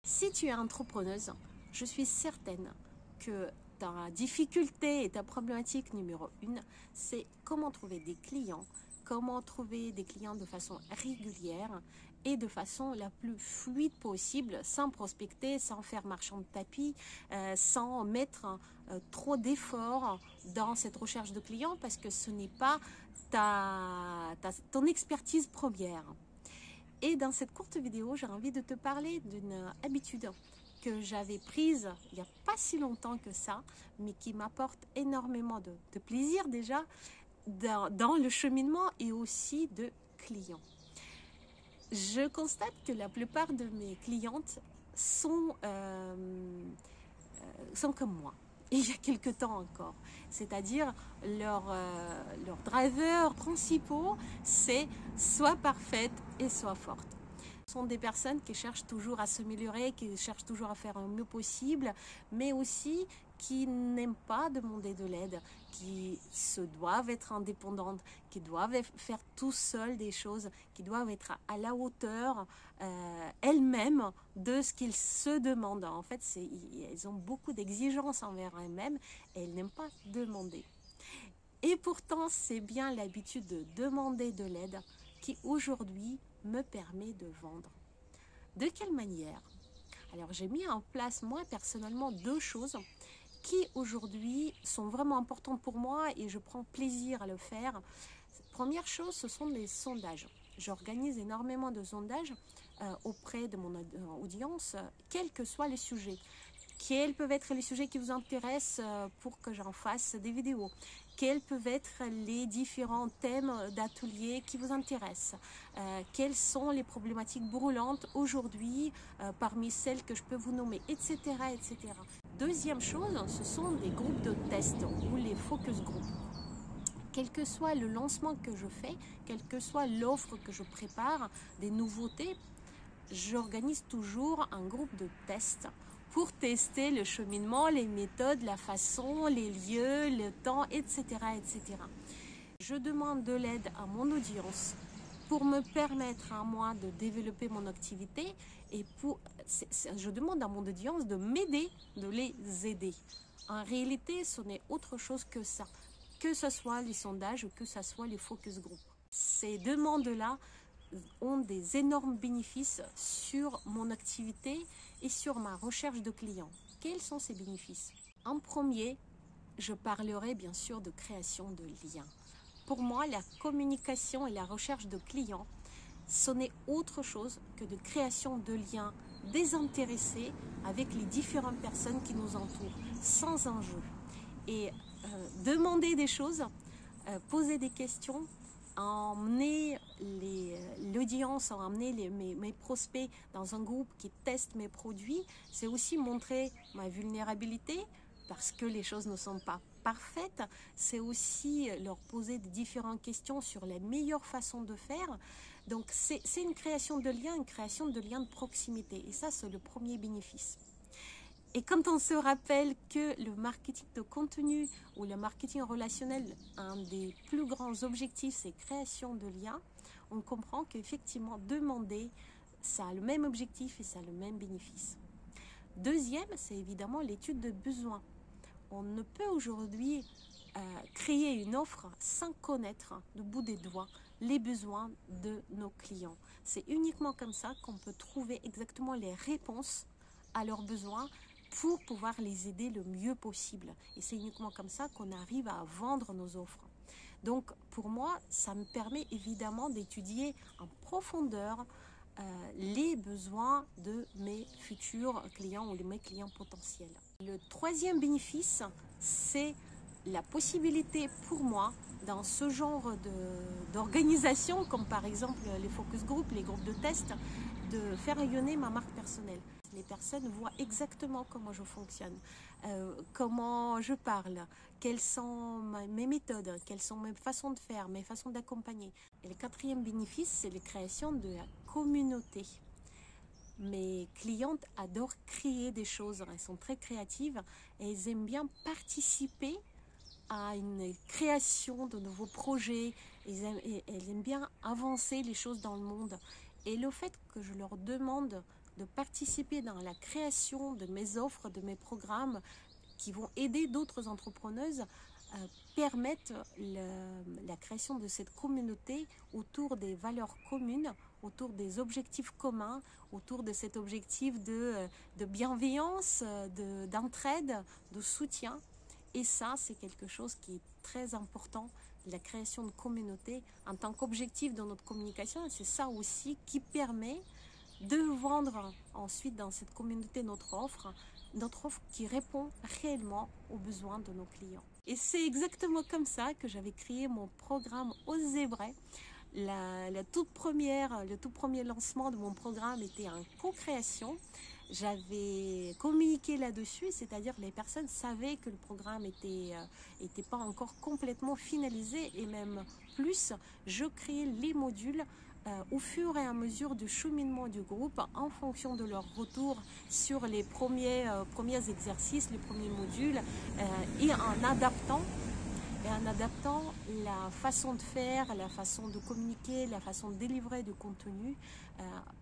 Si tu es entrepreneuse, je suis certaine que ta difficulté et ta problématique numéro 1, c'est comment trouver des clients, de façon régulière et de façon la plus fluide possible, sans prospecter, sans faire marchand de tapis, sans mettre trop d'efforts dans cette recherche de clients parce que ce n'est pas ton expertise première. Et dans cette courte vidéo, j'ai envie de te parler d'une habitude que j'avais prise il n'y a pas si longtemps que ça, mais qui m'apporte énormément de plaisir déjà dans le cheminement et aussi de clients. Je constate que la plupart de mes clientes sont comme moi. Et il y a quelques temps encore. C'est-à-dire, leurs drivers principaux, c'est soit parfaite et soit forte. Ce sont des personnes qui cherchent toujours à s'améliorer, qui cherchent toujours à faire un mieux possible, mais aussi qui n'aiment pas demander de l'aide, qui se doivent être indépendantes, qui doivent faire tout seuls des choses, qui doivent être à la hauteur elles-mêmes de ce qu'ils se demandent. En fait, elles ont beaucoup d'exigences envers elles-mêmes et elles n'aiment pas demander. Et pourtant, c'est bien l'habitude de demander de l'aide qui aujourd'hui me permet de vendre. De quelle manière? Alors, j'ai mis en place, moi, personnellement, 2 choses qui, aujourd'hui, sont vraiment importantes pour moi et je prends plaisir à le faire. Première chose, ce sont les sondages. J'organise énormément de sondages auprès de mon audience, quels que soient les sujets. Quels peuvent être les sujets qui vous intéressent pour que j'en fasse des vidéos? Quels peuvent être les différents thèmes d'ateliers qui vous intéressent? Quelles sont les problématiques brûlantes aujourd'hui parmi celles que je peux vous nommer, etc., etc. Deuxième chose, ce sont des groupes de test ou les focus group. Quel que soit le lancement que je fais, quelle que soit l'offre que je prépare, des nouveautés, j'organise toujours un groupe de test pour tester le cheminement, les méthodes, la façon, les lieux, le temps, etc., etc. Je demande de l'aide à mon audience pour me permettre à moi de développer mon activité et je demande à mon audience de m'aider, de les aider. En réalité, ce n'est autre chose que ça, que ce soit les sondages ou que ce soit les focus group. Ces demandes-là ont des énormes bénéfices sur mon activité et sur ma recherche de clients. Quels sont ces bénéfices? En premier, je parlerai bien sûr de création de liens. Pour moi, la communication et la recherche de clients, ce n'est autre chose que de création de liens désintéressés avec les différentes personnes qui nous entourent, sans enjeu. Et demander des choses, poser des questions, emmener l'audience, emmener mes prospects dans un groupe qui teste mes produits, c'est aussi montrer ma vulnérabilité parce que les choses ne sont pas parfaites. C'est aussi leur poser des différentes questions sur la meilleure façon de faire. Donc c'est une création de liens, de proximité. Et ça, c'est le premier bénéfice. Et quand on se rappelle que le marketing de contenu ou le marketing relationnel, un des plus grands objectifs, c'est création de liens, on comprend qu'effectivement, demander, ça a le même objectif et ça a le même bénéfice. Deuxième, c'est évidemment l'étude de besoins. On ne peut aujourd'hui créer une offre sans connaître du bout des doigts les besoins de nos clients. C'est uniquement comme ça qu'on peut trouver exactement les réponses à leurs besoins pour pouvoir les aider le mieux possible. Et c'est uniquement comme ça qu'on arrive à vendre nos offres. Donc pour moi, ça me permet évidemment d'étudier en profondeur les besoins de mes futurs clients ou de mes clients potentiels. Le troisième bénéfice, c'est la possibilité pour moi, dans ce genre d'organisation, comme par exemple les focus group, les groupes de test, de faire rayonner ma marque personnelle. Les personnes voient exactement comment je fonctionne, comment je parle, quelles sont mes méthodes, quelles sont mes façons de faire, mes façons d'accompagner. Et le quatrième bénéfice, c'est la création de la communauté. Mes clientes adorent créer des choses, elles sont très créatives et elles aiment bien participer à une création de nouveaux projets, elles aiment bien avancer les choses dans le monde. Et le fait que je leur demande de participer dans la création de mes offres, de mes programmes qui vont aider d'autres entrepreneuses, permettent la création de cette communauté autour des valeurs communes, autour des objectifs communs, autour de cet objectif de bienveillance, d'entraide, de soutien. Et ça, c'est quelque chose qui est très important, la création de communauté en tant qu'objectif de notre communication. Et c'est ça aussi qui permet de vendre ensuite dans cette communauté notre offre qui répond réellement aux besoins de nos clients. Et c'est exactement comme ça que j'avais créé mon programme Osez Vrai. Le tout premier lancement de mon programme était en co-création. J'avais communiqué là-dessus, c'est-à-dire les personnes savaient que le programme était pas encore complètement finalisé, et même plus, je créais les modules au fur et à mesure du cheminement du groupe en fonction de leur retour sur les premiers exercices, les premiers modules, et en adaptant la façon de faire, la façon de communiquer, la façon de délivrer du contenu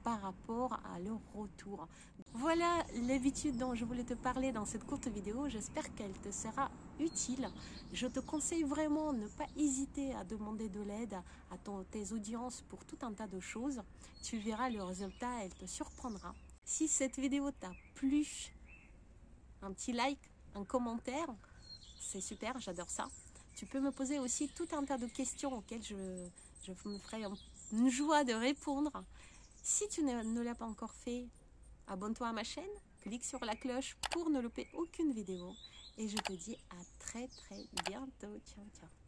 par rapport à leur retour. Voilà l'habitude dont je voulais te parler dans cette courte vidéo. J'espère qu'elle te sera utile. Je te conseille vraiment de ne pas hésiter à demander de l'aide à tes audiences pour tout un tas de choses. Tu verras le résultat, elle te surprendra. Si cette vidéo t'a plu, un petit like, un commentaire, c'est super, j'adore ça. Tu peux me poser aussi tout un tas de questions auxquelles je me ferai une joie de répondre. Si tu ne l'as pas encore fait, abonne-toi à ma chaîne, clique sur la cloche pour ne louper aucune vidéo. Et je te dis à très bientôt. Ciao, ciao.